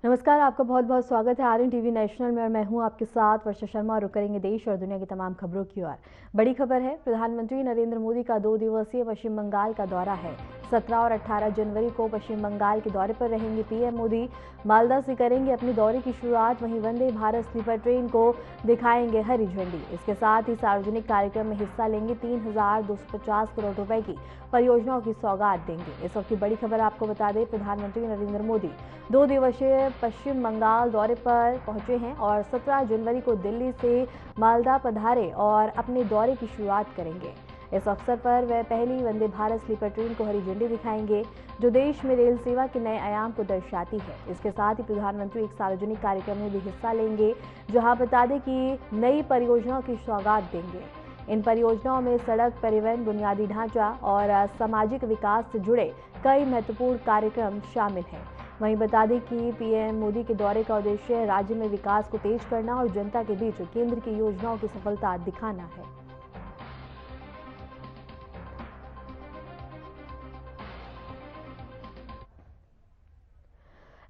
नमस्कार, आपका बहुत बहुत स्वागत है आरएन टीवी नेशनल में और मैं हूं आपके साथ वर्षा शर्मा। रुक करेंगे देश और दुनिया की तमाम खबरों की ओर। बड़ी खबर है, प्रधानमंत्री नरेंद्र मोदी का 2 दिवसीय पश्चिम बंगाल का दौरा है। 17 और 18 जनवरी को पश्चिम बंगाल के दौरे पर रहेंगे पीएम मोदी। मालदा से करेंगे अपने दौरे की शुरुआत, वहीं वंदे भारत स्लीपर ट्रेन को दिखाएंगे हरी झंडी। इसके साथ ही सार्वजनिक कार्यक्रम में हिस्सा लेंगे। 3,250 करोड़ रुपए की परियोजनाओं की सौगात देंगे। इस वक्त की बड़ी खबर आपको बता दें, प्रधानमंत्री नरेंद्र मोदी 2 दिवसीय पश्चिम बंगाल दौरे पर पहुंचे हैं और 17 जनवरी को दिल्ली से मालदा पधारे और अपने दौरे की शुरुआत करेंगे। इस अवसर पर वह पहली वंदे भारत स्लीपर ट्रेन को हरी झंडी दिखाएंगे, जो देश में रेल सेवा के नए आयाम को दर्शाती है। इसके साथ ही प्रधानमंत्री एक सार्वजनिक कार्यक्रम में भी हिस्सा लेंगे, जहां बता दें कि नई परियोजनाओं की सौगात देंगे। इन परियोजनाओं में सड़क, परिवहन, बुनियादी ढांचा और सामाजिक विकास से जुड़े कई महत्वपूर्ण कार्यक्रम शामिल हैं। वहीं बता दें कि पीएम मोदी के दौरे का उद्देश्य राज्य में विकास को तेज करना और जनता के बीच केंद्र की योजनाओं की सफलता दिखाना है।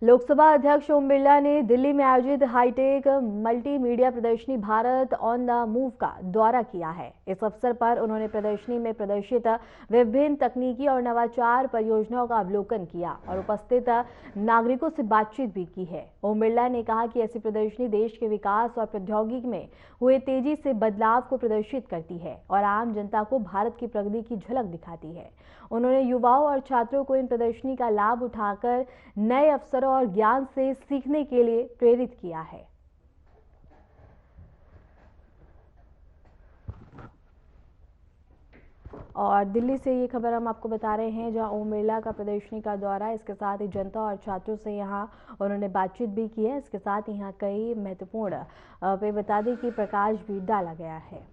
लोकसभा अध्यक्ष ओम बिरला ने दिल्ली में आयोजित हाईटेक मल्टीमीडिया प्रदर्शनी भारत ऑन द मूव का दौरा किया है। इस अवसर पर उन्होंने प्रदर्शनी में प्रदर्शित विभिन्न तकनीकी और नवाचार परियोजनाओं का अवलोकन किया और उपस्थित नागरिकों से बातचीत भी की है। ओम बिरला ने कहा कि ऐसी प्रदर्शनी देश के विकास और प्रौद्योगिकी में हुए तेजी से बदलाव को प्रदर्शित करती है और आम जनता को भारत की प्रगति की झलक दिखाती है। उन्होंने युवाओं और छात्रों को इन प्रदर्शनी का लाभ उठाकर नए अवसरों और ज्ञान से सीखने के लिए प्रेरित किया है। और दिल्ली से ये खबर हम आपको बता रहे हैं, जहां ओम बिरला का प्रदर्शनी का दौरा, इसके साथ ही जनता और छात्रों से यहां उन्होंने बातचीत भी की है। इसके साथ ही यहां कई महत्वपूर्ण पे बता दें कि प्रकाश भी डाला गया है।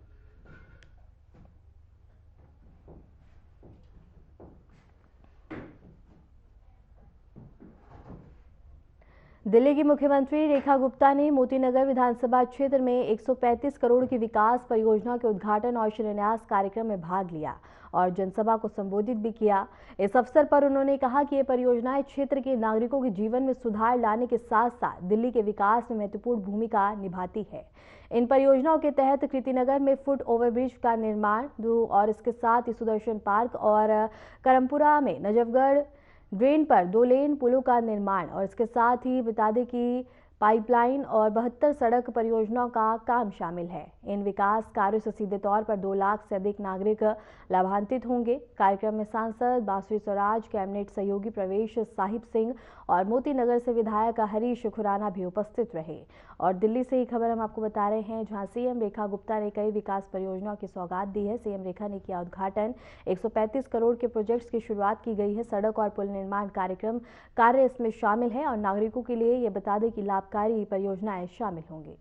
दिल्ली की मुख्यमंत्री रेखा गुप्ता ने मोतीनगर विधानसभा क्षेत्र में 135 करोड़ की विकास परियोजना के उद्घाटन और शिलान्यास कार्यक्रम में भाग लिया और जनसभा को संबोधित भी किया। इस अवसर पर उन्होंने कहा कि ये परियोजनाएं क्षेत्र के नागरिकों के जीवन में सुधार लाने के साथ साथ दिल्ली के विकास में महत्वपूर्ण भूमिका निभाती है। इन परियोजनाओं के तहत कृतिनगर में फुट ओवरब्रिज का निर्माण और इसके साथ ही सुदर्शन पार्क और करमपुरा में नजफगढ़ ड्रेन पर 2 लेन पुलों का निर्माण और इसके साथ ही बता दें कि पाइपलाइन और 72 सड़क परियोजनाओं का काम शामिल है। इन विकास कार्यों से सीधे तौर पर 2 लाख से अधिक नागरिक लाभान्वित होंगे। कार्यक्रम में सांसद बांसुरी स्वराज, कैबिनेट सहयोगी प्रवेश साहिब सिंह और मोतीनगर से विधायक हरीश खुराना भी उपस्थित रहे। और दिल्ली से ही खबर हम आपको बता रहे हैं, जहां सीएम रेखा गुप्ता ने कई विकास परियोजनाओं की सौगात दी है। सीएम रेखा ने किया उद्घाटन। 135 करोड़ के प्रोजेक्ट्स की शुरुआत की गई है। सड़क और पुल निर्माण कार्य इसमें शामिल है और नागरिकों के लिए ये बता दें कि लाभकारी परियोजनाएं शामिल होंगी।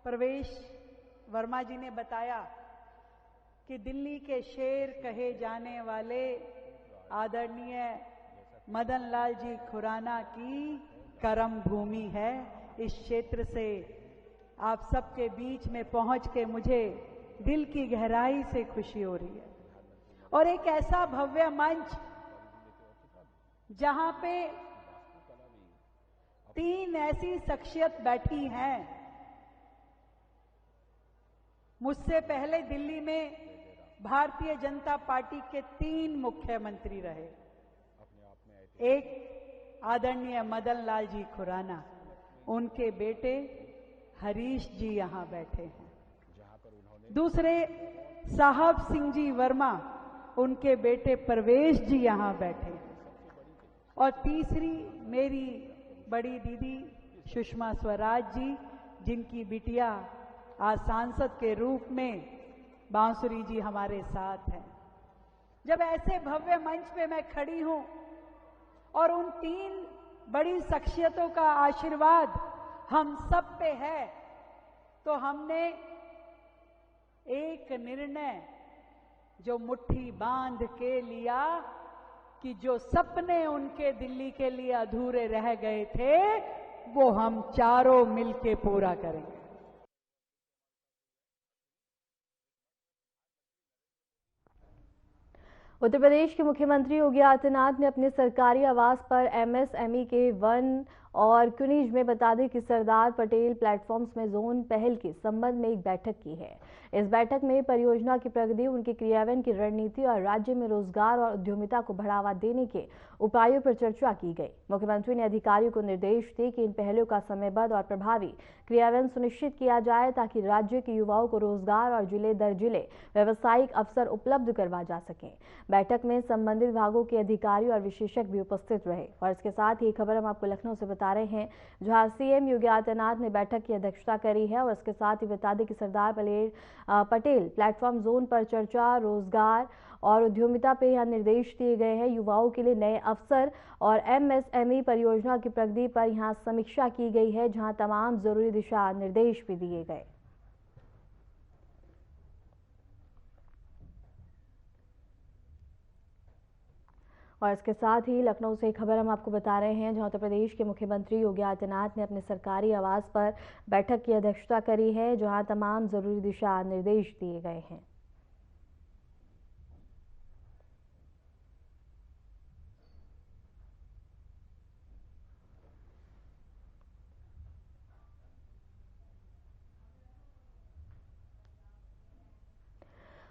प्रवेश वर्मा जी ने बताया कि दिल्ली के शेर कहे जाने वाले आदरणीय मदन लाल जी खुराना की कर्म भूमि है। इस क्षेत्र से आप सबके बीच में पहुंच के मुझे दिल की गहराई से खुशी हो रही है। और एक ऐसा भव्य मंच जहां पे 3 ऐसी शख्सियत बैठी हैं। मुझसे पहले दिल्ली में भारतीय जनता पार्टी के 3 मुख्यमंत्री रहे। एक आदरणीय मदन लाल जी खुराना, उनके बेटे हरीश जी यहां बैठे हैं। दूसरे साहब सिंह जी वर्मा, उनके बेटे प्रवेश जी यहां बैठे हैं। और तीसरी मेरी बड़ी दीदी सुषमा स्वराज जी, जिनकी बिटिया आज सांसद के रूप में बांसुरी जी हमारे साथ हैं। जब ऐसे भव्य मंच पे मैं खड़ी हूं और उन 3 बड़ी शख्सियतों का आशीर्वाद हम सब पे है, तो हमने एक निर्णय जो मुट्ठी बांध के लिया कि जो सपने उनके दिल्ली के लिए अधूरे रह गए थे वो हम चारों मिलके पूरा करेंगे। उत्तर प्रदेश के मुख्यमंत्री योगी आदित्यनाथ ने अपने सरकारी आवास पर एमएसएमई के वन और खनिज में बता दें कि सरदार पटेल प्लेटफॉर्म्स में जोन पहल के संबंध में एक बैठक की है। इस बैठक में परियोजना की प्रगति, उनके क्रियान्वयन की रणनीति और राज्य में रोजगार और उद्यमिता को बढ़ावा देने के उपायों पर चर्चा की गई। मुख्यमंत्री ने अधिकारियों को निर्देश दिए कि इन पहलों का समयबद्ध और प्रभावी क्रियान्वयन सुनिश्चित किया जाए ताकि राज्य के युवाओं को रोजगार और जिले दर जिले व्यावसायिक अवसर उपलब्ध करवा जा सके। बैठक में संबंधित विभागों के अधिकारी और विशेषज्ञ भी उपस्थित रहे। और इसके साथ ही खबर हम आपको लखनऊ से बता रहे हैं, जहां सीएम योगी आदित्यनाथ ने बैठक की अध्यक्षता करी है। और इसके साथ ही बता दें कि सरदार पटेल प्लेटफॉर्म जोन पर चर्चा, रोजगार और उद्यमिता पे यहां निर्देश दिए गए हैं। युवाओं के लिए नए अवसर और एमएसएमई परियोजना की प्रगति पर यहां समीक्षा की गई है, जहां तमाम जरूरी दिशा निर्देश भी दिए गए। और इसके साथ ही लखनऊ से खबर हम आपको बता रहे हैं, जहां उत्तर प्रदेश के मुख्यमंत्री योगी आदित्यनाथ ने अपने सरकारी आवास पर बैठक की अध्यक्षता करी है, जहां तमाम जरूरी दिशा निर्देश दिए गए हैं।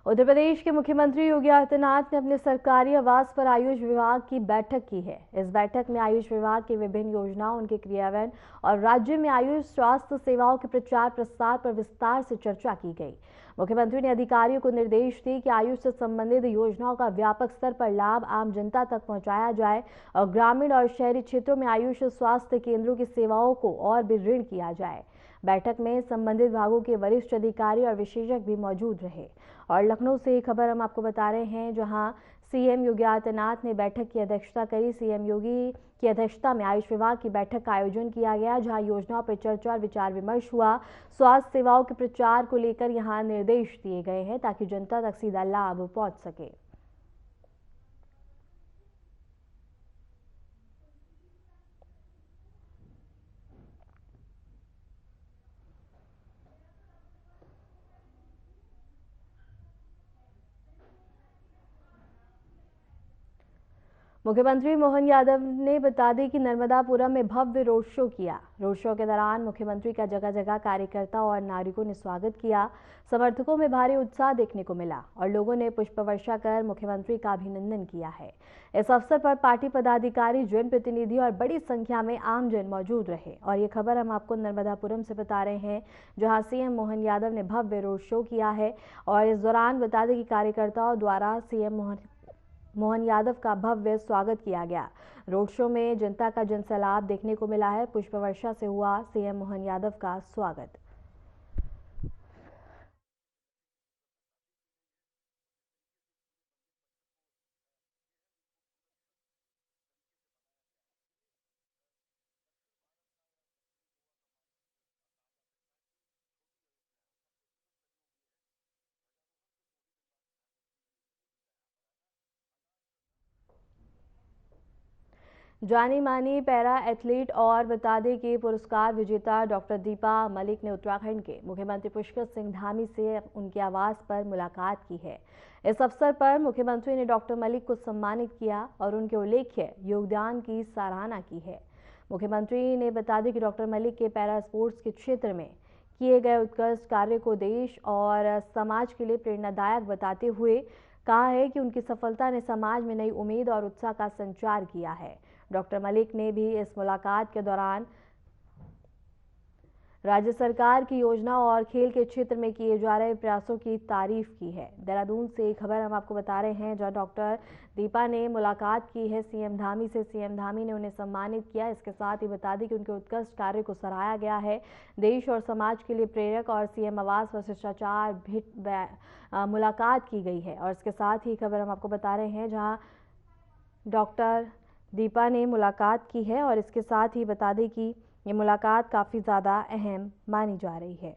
उत्तर प्रदेश के मुख्यमंत्री योगी आदित्यनाथ ने अपने सरकारी आवास पर आयुष विभाग की बैठक की है। इस बैठक में आयुष विभाग की विभिन्न योजनाओं, उनके क्रियान्वयन और राज्य में आयुष स्वास्थ्य सेवाओं के प्रचार प्रसार पर विस्तार से चर्चा की गई। मुख्यमंत्री ने अधिकारियों को निर्देश दिए कि आयुष से संबंधित योजनाओं का व्यापक स्तर पर लाभ आम जनता तक पहुंचाया जाए और ग्रामीण और शहरी क्षेत्रों में आयुष स्वास्थ्य केंद्रों की सेवाओं को और भी ऋण किया जाए। बैठक में संबंधित विभागों के वरिष्ठ अधिकारी और विशेषज्ञ भी मौजूद रहे। और लखनऊ से खबर हम आपको बता रहे हैं, जहां सीएम योगी आदित्यनाथ ने बैठक की अध्यक्षता करी। सीएम योगी की अध्यक्षता में आयुष विभाग की बैठक का आयोजन किया गया, जहां योजनाओं पर चर्चा और विचार विमर्श हुआ। स्वास्थ्य सेवाओं के प्रचार को लेकर यहां निर्देश दिए गए हैं ताकि जनता तक सीधा लाभ पहुंच सके। मुख्यमंत्री मोहन यादव ने बता दी कि नर्मदापुरम में भव्य रोड शो किया। रोड शो के दौरान मुख्यमंत्री का जगह जगह कार्यकर्ता और नागरिकों ने स्वागत किया। समर्थकों में भारी उत्साह देखने को मिला और लोगों ने पुष्प वर्षा कर मुख्यमंत्री का अभिनंदन किया है। इस अवसर पर पार्टी पदाधिकारी, जनप्रतिनिधि और बड़ी संख्या में आमजन मौजूद रहे। और ये खबर हम आपको नर्मदापुरम से बता रहे हैं, जहां सीएम मोहन यादव ने भव्य रोड शो किया है। और इस दौरान बता दें कि कार्यकर्ताओं द्वारा सीएम मोहन यादव का भव्य स्वागत किया गया। रोड शो में जनता का जनसैलाब देखने को मिला है। पुष्प वर्षा से हुआ सीएम मोहन यादव का स्वागत। जानी मानी पैरा एथलीट और बता दें कि पुरस्कार विजेता डॉक्टर दीपा मलिक ने उत्तराखंड के मुख्यमंत्री पुष्कर सिंह धामी से उनके आवास पर मुलाकात की है। इस अवसर पर मुख्यमंत्री ने डॉक्टर मलिक को सम्मानित किया और उनके उल्लेख्य योगदान की सराहना की है। मुख्यमंत्री ने बता दें कि डॉक्टर मलिक के पैरा स्पोर्ट्स के क्षेत्र में किए गए उत्कृष्ट कार्य को देश और समाज के लिए प्रेरणादायक बताते हुए कहा है कि उनकी सफलता ने समाज में नई उम्मीद और उत्साह का संचार किया है। डॉक्टर मलिक ने भी इस मुलाकात के दौरान राज्य सरकार की योजना और खेल के क्षेत्र में किए जा रहे प्रयासों की तारीफ की है। देहरादून से खबर हम आपको बता रहे हैं, जहां डॉक्टर दीपा ने मुलाकात की है सीएम धामी से। सीएम धामी ने उन्हें सम्मानित किया। इसके साथ ही बता दें कि उनके उत्कृष्ट कार्य को सराहा गया है। देश और समाज के लिए प्रेरक और सीएम आवास पर शिष्टाचार भेंट मुलाकात की गई है। और इसके साथ ही खबर हम आपको बता रहे हैं, जहाँ डॉक्टर दीपा ने मुलाकात की है। और इसके साथ ही बता दें कि ये मुलाकात काफ़ी ज़्यादा अहम मानी जा रही है।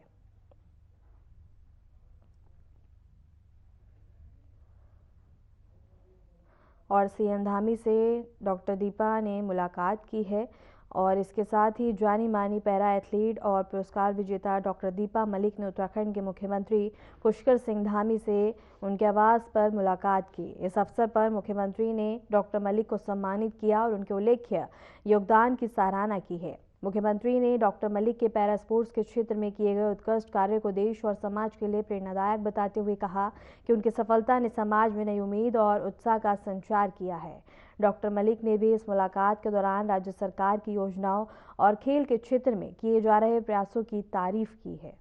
और सीएम धामी से डॉक्टर दीपा ने मुलाकात की है और इसके साथ ही जानी मानी पैरा एथलीट और पुरस्कार विजेता डॉक्टर दीपा मलिक ने उत्तराखंड के मुख्यमंत्री पुष्कर सिंह धामी से उनके आवास पर मुलाकात की। इस अवसर पर मुख्यमंत्री ने डॉक्टर मलिक को सम्मानित किया और उनके उल्लेख्य योगदान की सराहना की है। मुख्यमंत्री ने डॉक्टर मलिक के पैरा स्पोर्ट्स के क्षेत्र में किए गए उत्कृष्ट कार्य को देश और समाज के लिए प्रेरणादायक बताते हुए कहा कि उनकी सफलता ने समाज में नई उम्मीद और उत्साह का संचार किया है। डॉक्टर मलिक ने भी इस मुलाकात के दौरान राज्य सरकार की योजनाओं और खेल के क्षेत्र में किए जा रहे प्रयासों की तारीफ की है।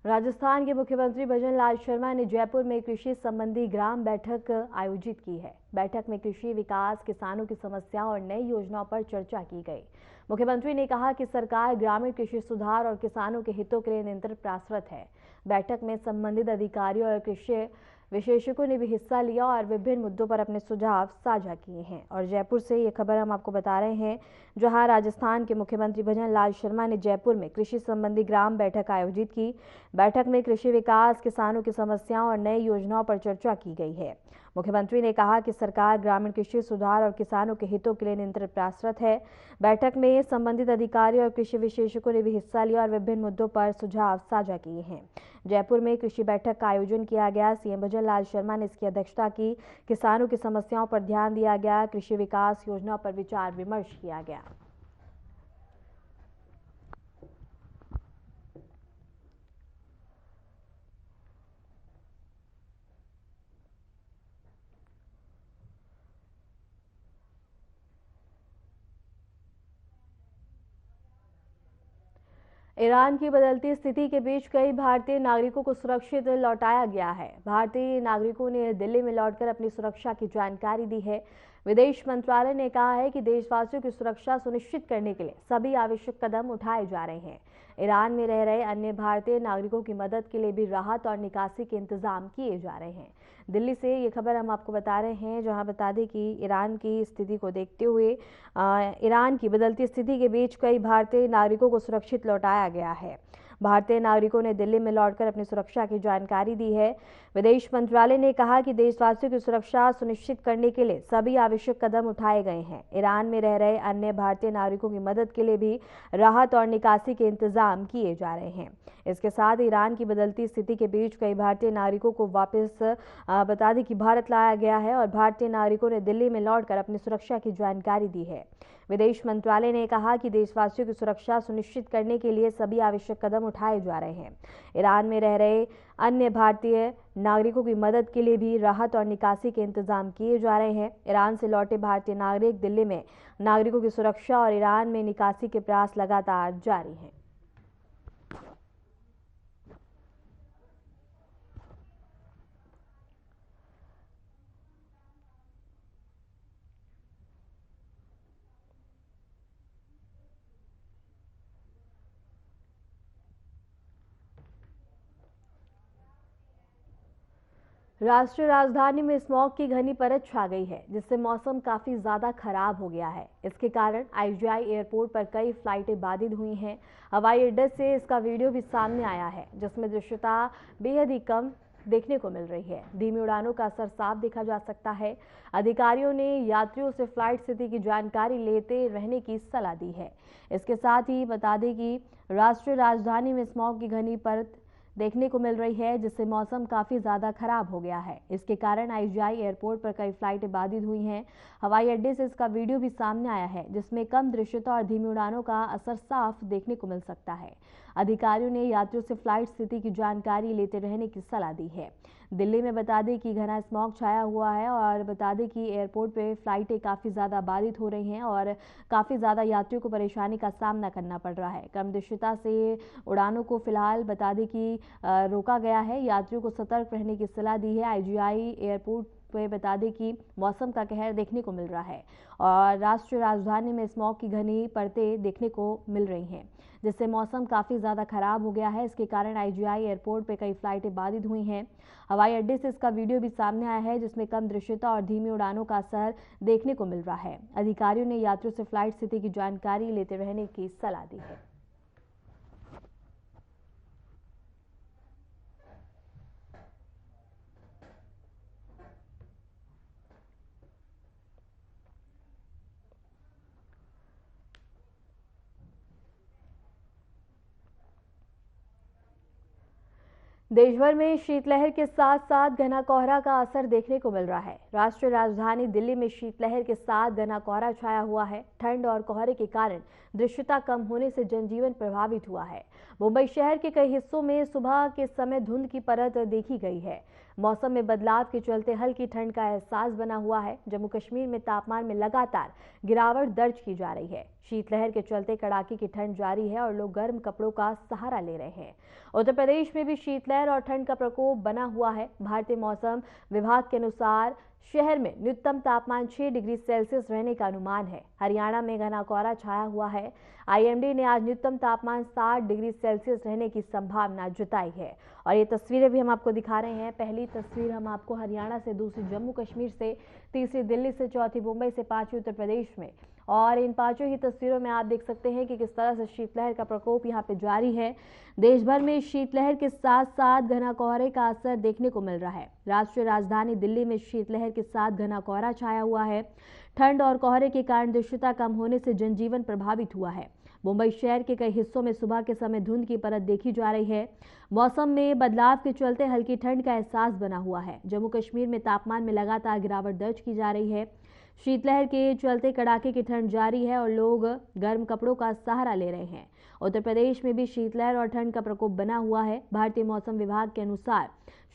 राजस्थान के मुख्यमंत्री भजन लाल शर्मा ने जयपुर में कृषि संबंधी ग्राम बैठक आयोजित की है। बैठक में कृषि विकास, किसानों की समस्याओं और नई योजनाओं पर चर्चा की गई। मुख्यमंत्री ने कहा कि सरकार ग्रामीण कृषि सुधार और किसानों के हितों के लिए निरंतर प्रयासरत है। बैठक में संबंधित अधिकारियों और कृषि विशेषज्ञों ने भी हिस्सा लिया और विभिन्न मुद्दों पर अपने सुझाव साझा किए हैं। और जयपुर से ये खबर हम आपको बता रहे हैं, जहां राजस्थान के मुख्यमंत्री भजन लाल शर्मा ने जयपुर में कृषि संबंधी ग्राम बैठक आयोजित की। बैठक में कृषि विकास, किसानों की समस्याओं और नई योजनाओं पर चर्चा की गई है। मुख्यमंत्री ने कहा कि सरकार ग्रामीण कृषि सुधार और किसानों के हितों के लिए निरंतर प्रयासरत है। बैठक में संबंधित अधिकारियों और कृषि विशेषज्ञों ने भी हिस्सा लिया और विभिन्न मुद्दों पर सुझाव साझा किए हैं। जयपुर में कृषि बैठक का आयोजन किया गया। सीएम भजन लाल शर्मा ने इसकी अध्यक्षता की। किसानों की समस्याओं पर ध्यान दिया गया। कृषि विकास योजना पर विचार विमर्श किया गया। ईरान की बदलती स्थिति के बीच कई भारतीय नागरिकों को सुरक्षित लौटाया गया है। भारतीय नागरिकों ने दिल्ली में लौटकर अपनी सुरक्षा की जानकारी दी है। विदेश मंत्रालय ने कहा है कि देशवासियों की सुरक्षा सुनिश्चित करने के लिए सभी आवश्यक कदम उठाए जा रहे हैं। ईरान में रह रहे अन्य भारतीय नागरिकों की मदद के लिए भी राहत और निकासी के इंतजाम किए जा रहे हैं। दिल्ली से ये खबर हम आपको बता रहे हैं, जहां बता दें कि ईरान की स्थिति को देखते हुए ईरान की बदलती स्थिति के बीच कई भारतीय नागरिकों को सुरक्षित लौटाया गया है। भारतीय नागरिकों ने दिल्ली में लौटकर अपनी सुरक्षा की जानकारी दी है। विदेश मंत्रालय ने कहा कि देशवासियों की सुरक्षा सुनिश्चित करने के लिए सभी आवश्यक कदम उठाए गए हैं। ईरान में रह रहे अन्य भारतीय नागरिकों की मदद के लिए भी राहत और निकासी के इंतजाम किए जा रहे हैं। इसके साथ ईरान की बदलती स्थिति के बीच कई भारतीय नागरिकों को वापस बता दें कि भारत लाया गया है और भारतीय नागरिकों ने दिल्ली में लौटकर अपनी सुरक्षा की जानकारी दी है। विदेश मंत्रालय ने कहा कि देशवासियों की सुरक्षा सुनिश्चित करने के लिए सभी आवश्यक कदम उठाए जा रहे हैं। ईरान में रह रहे अन्य भारतीय नागरिकों की मदद के लिए भी राहत और निकासी के इंतजाम किए जा रहे हैं। ईरान से लौटे भारतीय नागरिक दिल्ली में नागरिकों की सुरक्षा और ईरान में निकासी के प्रयास लगातार जारी हैं। राष्ट्रीय राजधानी में स्मॉग की घनी परत छा गई है, जिससे मौसम काफी ज्यादा खराब हो गया है। इसके कारण आईजीआई एयरपोर्ट पर कई फ्लाइटें बाधित हुई हैं। हवाई अड्डे से इसका वीडियो भी सामने आया है, जिसमें दृश्यता बेहद ही कम देखने को मिल रही है। धीमी उड़ानों का असर साफ देखा जा सकता है। अधिकारियों ने यात्रियों से फ्लाइट स्थिति की जानकारी लेते रहने की सलाह दी है। इसके साथ ही बता दें कि राष्ट्रीय राजधानी में स्मॉग की घनी परत देखने को मिल रही है, जिससे मौसम काफी ज्यादा खराब हो गया है। इसके कारण आईजीआई एयरपोर्ट पर कई फ्लाइटें बाधित हुई हैं। हवाई अड्डे से इसका वीडियो भी सामने आया है, जिसमें कम दृश्यता और धीमी उड़ानों का असर साफ देखने को मिल सकता है। अधिकारियों ने यात्रियों से फ्लाइट स्थिति की जानकारी लेते रहने की सलाह दी है। दिल्ली में बता दें कि घना स्मॉग छाया हुआ है और बता दें कि एयरपोर्ट पे फ्लाइटें काफ़ी ज़्यादा बाधित हो रही हैं और काफ़ी ज़्यादा यात्रियों को परेशानी का सामना करना पड़ रहा है। कम दृश्यता से उड़ानों को फिलहाल बता दें कि रोका गया है। यात्रियों को सतर्क रहने की सलाह दी है। आईजीआई एयरपोर्ट पे बता दें कि मौसम का कहर देखने को मिल रहा है और राष्ट्रीय राजधानी में स्मॉग की घनी परतें देखने को मिल रही हैं, जिससे मौसम काफ़ी ज़्यादा खराब हो गया है। इसके कारण आईजीआई एयरपोर्ट पे कई फ्लाइटें बाधित हुई हैं। हवाई अड्डे से इसका वीडियो भी सामने आया है, जिसमें कम दृश्यता और धीमी उड़ानों का असर देखने को मिल रहा है। अधिकारियों ने यात्रियों से फ्लाइट स्थिति की जानकारी लेते रहने की सलाह दी है। देश भर में शीतलहर के साथ साथ घना कोहरा का असर देखने को मिल रहा है। राष्ट्रीय राजधानी दिल्ली में शीतलहर के साथ घना कोहरा छाया हुआ है। ठंड और कोहरे के कारण दृश्यता कम होने से जनजीवन प्रभावित हुआ है। मुंबई शहर के कई हिस्सों में सुबह के समय धुंध की परत देखी गई है। मौसम में बदलाव के चलते हल्की ठंड का एहसास बना हुआ है। जम्मू कश्मीर में तापमान में लगातार गिरावट दर्ज की जा रही है। शीतलहर के चलते कड़ाके की ठंड जारी है और लोग गर्म कपड़ों का सहारा ले रहे हैं। उत्तर प्रदेश में भी शीतलहर और ठंड का प्रकोप बना हुआ है। भारतीय मौसम विभाग के अनुसार शहर में न्यूनतम तापमान 6 डिग्री सेल्सियस रहने का अनुमान है। हरियाणा में घना कोहरा छाया हुआ है। आईएमडी ने आज न्यूनतम तापमान 60 डिग्री सेल्सियस रहने की संभावना जताई है। और ये तस्वीरें भी हम आपको दिखा रहे हैं। पहली तस्वीर हम आपको हरियाणा से, दूसरी जम्मू कश्मीर से, तीसरी दिल्ली से, चौथी मुंबई से, पांचवी उत्तर प्रदेश में। और इन पांचों ही तस्वीरों में आप देख सकते हैं कि किस तरह से शीतलहर का प्रकोप यहाँ पे जारी है। देश भर में शीतलहर के साथ साथ घना कोहरे का असर देखने को मिल रहा है। राष्ट्रीय राजधानी दिल्ली में शीतलहर के साथ घना कोहरा छाया हुआ है। ठंड और कोहरे के कारण दृश्यता कम होने से जनजीवन प्रभावित हुआ है। मुंबई शहर के कई हिस्सों में सुबह के समय धुंध की परत देखी जा रही है। मौसम में बदलाव के चलते हल्की ठंड का एहसास बना हुआ है। जम्मू कश्मीर में तापमान में लगातार गिरावट दर्ज की जा रही है। शीतलहर के चलते कड़ाके की ठंड जारी है और लोग गर्म कपड़ों का सहारा ले रहे हैं। उत्तर प्रदेश में भी शीतलहर और ठंड का प्रकोप बना हुआ है। भारतीय मौसम विभाग के अनुसार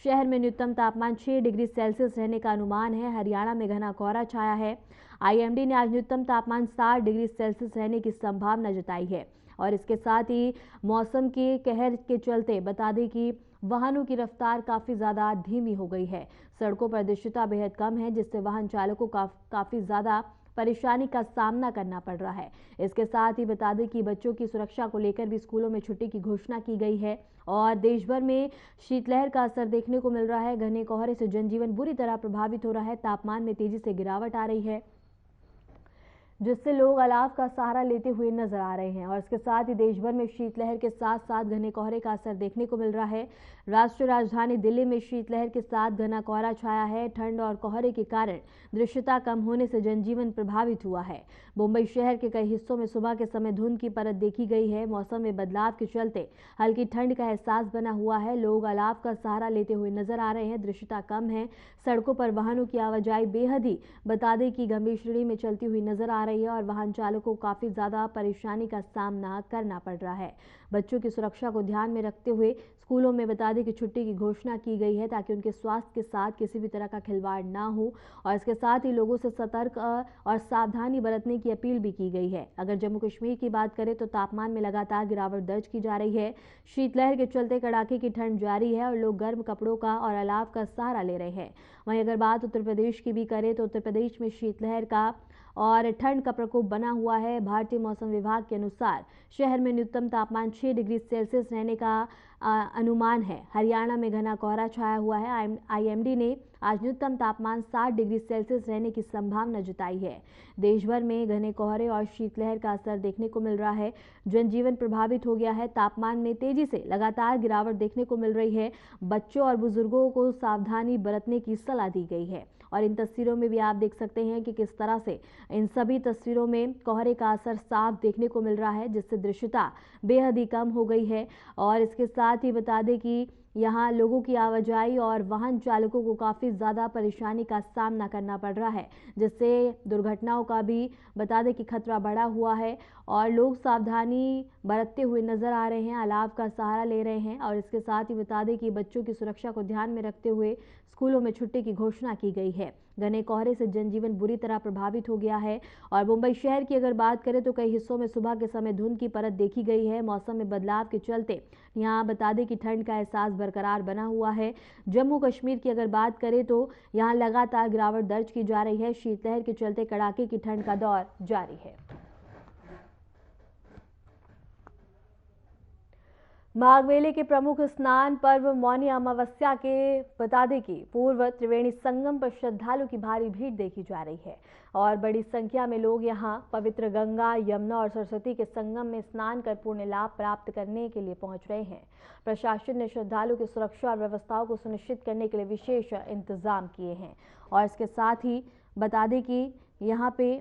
शहर में न्यूनतम तापमान 6 डिग्री सेल्सियस रहने का अनुमान है। हरियाणा में घना कोहरा छाया है। आईएमडी ने आज न्यूनतम तापमान 60 डिग्री सेल्सियस रहने की संभावना जताई है। और इसके साथ ही मौसम के कहर के चलते बता दें कि वाहनों की रफ्तार काफी ज्यादा धीमी हो गई है। सड़कों पर दृश्यता बेहद कम है, जिससे वाहन चालकों को काफी ज्यादा परेशानी का सामना करना पड़ रहा है। इसके साथ ही बता दें कि बच्चों की सुरक्षा को लेकर भी स्कूलों में छुट्टी की घोषणा की गई है। और देश भर में शीतलहर का असर देखने को मिल रहा है। घने कोहरे से जनजीवन बुरी तरह प्रभावित हो रहा है। तापमान में तेजी से गिरावट आ रही है, जिससे लोग अलाव का सहारा लेते हुए नजर आ रहे हैं। और इसके साथ ही देश भर में शीतलहर के साथ साथ घने कोहरे का असर देखने को मिल रहा है। राष्ट्रीय राजधानी दिल्ली में शीतलहर के साथ घना कोहरा छाया है। ठंड और कोहरे के कारण दृश्यता कम होने से जनजीवन प्रभावित हुआ है। मुंबई शहर के कई हिस्सों में सुबह के समय धुंध की परत देखी गई है। मौसम में बदलाव के चलते हल्की ठंड का एहसास बना हुआ है। लोग अलाव का सहारा लेते हुए नजर आ रहे हैं। दृश्यता कम है। सड़कों पर वाहनों की आवाजाही बेहद ही बता दें कि गंभीर श्रेणी में चलती हुई नजर आ रही है और वाहन चालकों को काफी ज्यादा परेशानी का सामना करना पड़ रहा है। बच्चों की सुरक्षा को ध्यान में रखते हुए स्कूलों में बता दें कि छुट्टी की घोषणा की गई है, ताकि उनके स्वास्थ्य के साथ किसी भी तरह का खिलवाड़ ना हो। और इसके साथ ही लोगों से सतर्क और सावधानी बरतने की अपील भी की गई है। अगर जम्मू कश्मीर की बात करें तो तापमान में लगातार गिरावट दर्ज की जा रही है। शीतलहर के चलते कड़ाके की ठंड जारी है और लोग गर्म कपड़ों का और अलाव का सहारा ले रहे हैं। वहीं अगर बात उत्तर प्रदेश की भी करें तो उत्तर प्रदेश में शीतलहर का और ठंड का प्रकोप बना हुआ है। भारतीय मौसम विभाग के अनुसार शहर में न्यूनतम तापमान 6 डिग्री सेल्सियस रहने का अनुमान है। हरियाणा में घना कोहरा छाया हुआ है। आईएमडी ने आज न्यूनतम तापमान 60 डिग्री सेल्सियस रहने की संभावना जताई है। देश भर में घने कोहरे और शीतलहर का असर देखने को मिल रहा है। जनजीवन प्रभावित हो गया है। तापमान में तेजी से लगातार गिरावट देखने को मिल रही है। बच्चों और बुजुर्गों को सावधानी बरतने की सलाह दी गई है। और इन तस्वीरों में भी आप देख सकते हैं कि किस तरह से इन सभी तस्वीरों में कोहरे का असर साफ देखने को मिल रहा है, जिससे दृश्यता बेहद ही कम हो गई है। और इसके साथ ही बता दें कि यहाँ लोगों की आवाजाही और वाहन चालकों को काफ़ी ज़्यादा परेशानी का सामना करना पड़ रहा है, जिससे दुर्घटनाओं का भी बता दें कि खतरा बढ़ा हुआ है। और लोग सावधानी बरतते हुए नजर आ रहे हैं, अलाव का सहारा ले रहे हैं। और इसके साथ ही बता दें कि बच्चों की सुरक्षा को ध्यान में रखते हुए स्कूलों में छुट्टी की घोषणा की गई है। घने कोहरे से जनजीवन बुरी तरह प्रभावित हो गया है। और मुंबई शहर की अगर बात करें तो कई हिस्सों में सुबह के समय धुंध की परत देखी गई है। मौसम में बदलाव के चलते यहाँ बता दें कि ठंड का एहसास बरकरार बना हुआ है। जम्मू कश्मीर की अगर बात करें तो यहाँ लगातार गिरावट दर्ज की जा रही है। शीतलहर के चलते कड़ाके की ठंड का दौर जारी है। माघ मेले के प्रमुख स्नान पर्व मौनी अमावस्या के बता दें कि पूर्व त्रिवेणी संगम पर श्रद्धालु की भारी भीड़ देखी जा रही है। और बड़ी संख्या में लोग यहां पवित्र गंगा, यमुना और सरस्वती के संगम में स्नान कर पुण्य लाभ प्राप्त करने के लिए पहुंच रहे हैं। प्रशासन ने श्रद्धालु की सुरक्षा और व्यवस्थाओं को सुनिश्चित करने के लिए विशेष इंतजाम किए हैं। और इसके साथ ही बता दें कि यहाँ पे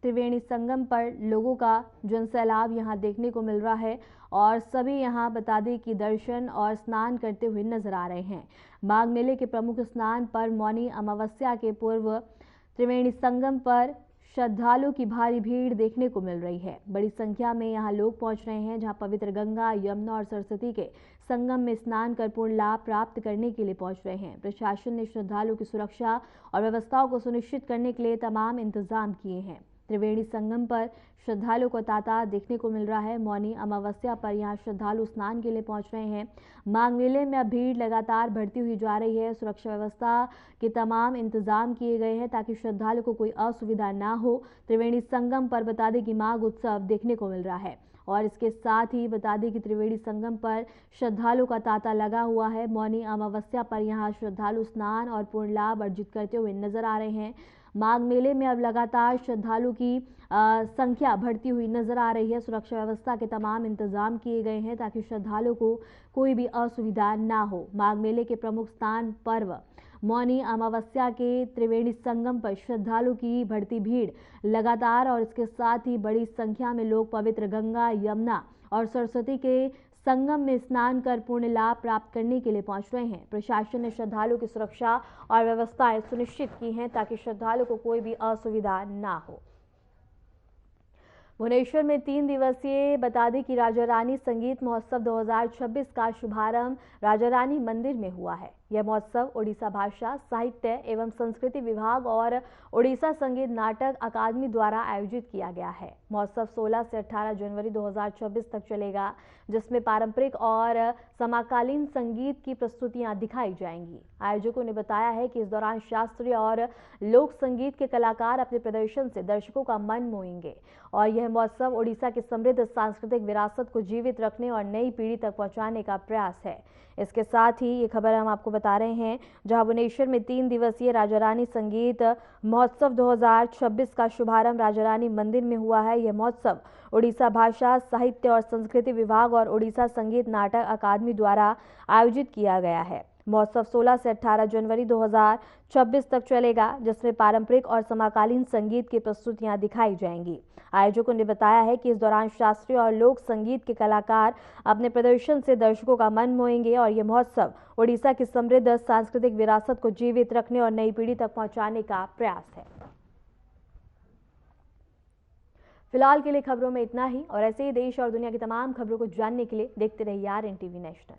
त्रिवेणी संगम पर लोगों का जनसैलाब यहां देखने को मिल रहा है और सभी यहां बता दें कि दर्शन और स्नान करते हुए नजर आ रहे हैं। माघ मेले के प्रमुख स्नान पर मौनी अमावस्या के पूर्व त्रिवेणी संगम पर श्रद्धालुओं की भारी भीड़ देखने को मिल रही है। बड़ी संख्या में यहां लोग पहुंच रहे हैं, जहां पवित्र गंगा, यमुना और सरस्वती के संगम में स्नान कर पूर्ण लाभ प्राप्त करने के लिए पहुंच रहे हैं। प्रशासन ने श्रद्धालुओं की सुरक्षा और व्यवस्थाओं को सुनिश्चित करने के लिए तमाम इंतजाम किए हैं। त्रिवेणी संगम पर श्रद्धालुओं को तांता देखने को मिल रहा है। मौनी अमावस्या पर यहां श्रद्धालु स्नान के लिए पहुंच रहे हैं। माघ मेले में अब भीड़ लगातार बढ़ती हुई जा रही है। सुरक्षा व्यवस्था के तमाम इंतजाम किए गए हैं ताकि श्रद्धालुओं को कोई असुविधा ना हो। त्रिवेणी संगम पर बता दें कि माघ उत्सव देखने को मिल रहा है और इसके साथ ही बता दें कि त्रिवेणी संगम पर श्रद्धालुओं का तांता लगा हुआ है। मौनी अमावस्या पर यहां श्रद्धालु स्नान और पूर्ण लाभ अर्जित करते हुए नजर आ रहे हैं। माघ मेले में अब लगातार श्रद्धालुओं की संख्या बढ़ती हुई नजर आ रही है। सुरक्षा व्यवस्था के तमाम इंतजाम किए गए हैं ताकि श्रद्धालुओं को कोई भी असुविधा ना हो। माघ मेले के प्रमुख स्नान पर्व मौनी अमावस्या के त्रिवेणी संगम पर श्रद्धालुओं की बढ़ती भीड़ लगातार और इसके साथ ही बड़ी संख्या में लोग पवित्र गंगा, यमुना और सरस्वती के संगम में स्नान कर पुण्य लाभ प्राप्त करने के लिए पहुंच रहे हैं। प्रशासन ने श्रद्धालुओं की सुरक्षा और व्यवस्थाएं सुनिश्चित की हैं ताकि श्रद्धालुओं को कोई भी असुविधा ना हो। भुवनेश्वर में 3 दिवसीय बता दें कि राजा रानी संगीत महोत्सव 2026 का शुभारंभ राजा रानी मंदिर में हुआ है। यह महोत्सव ओडिशा भाषा, साहित्य एवं संस्कृति विभाग और ओडिशा संगीत नाटक अकादमी द्वारा आयोजित किया गया है। महोत्सव 16 से 18 जनवरी 2026 तक चलेगा, जिसमें पारंपरिक और समकालीन संगीत की प्रस्तुतियां दिखाई जाएंगी। आयोजकों ने बताया है कि इस दौरान शास्त्रीय और लोक संगीत के कलाकार अपने प्रदर्शन से दर्शकों का मन मोहेंगे और यह महोत्सव ओडिशा की समृद्ध सांस्कृतिक विरासत को जीवित रखने और नई पीढ़ी तक पहुंचाने का प्रयास है। इसके साथ ही ये खबर हम आपको बता रहे हैं, जहां भुवनेश्वर में 3 दिवसीय राजा रानी संगीत महोत्सव 2026 का शुभारंभ राजा रानी मंदिर में हुआ है। यह महोत्सव ओडिशा भाषा, साहित्य और संस्कृति विभाग और ओडिशा संगीत नाटक अकादमी द्वारा आयोजित किया गया है। महोत्सव 16 से 18 जनवरी 2026 तक चलेगा, जिसमें पारंपरिक और समकालीन संगीत की प्रस्तुतियां दिखाई जाएंगी। आयोजकों ने बताया है कि इस दौरान शास्त्रीय और लोक संगीत के कलाकार अपने प्रदर्शन से दर्शकों का मन मोहेंगे और यह महोत्सव ओडिशा की समृद्ध सांस्कृतिक विरासत को जीवित रखने और नई पीढ़ी तक पहुंचाने का प्रयास है। फिलहाल के लिए खबरों में इतना ही और ऐसे ही देश और दुनिया की तमाम खबरों को जानने के लिए देखते रहिए RNTV नेशनल।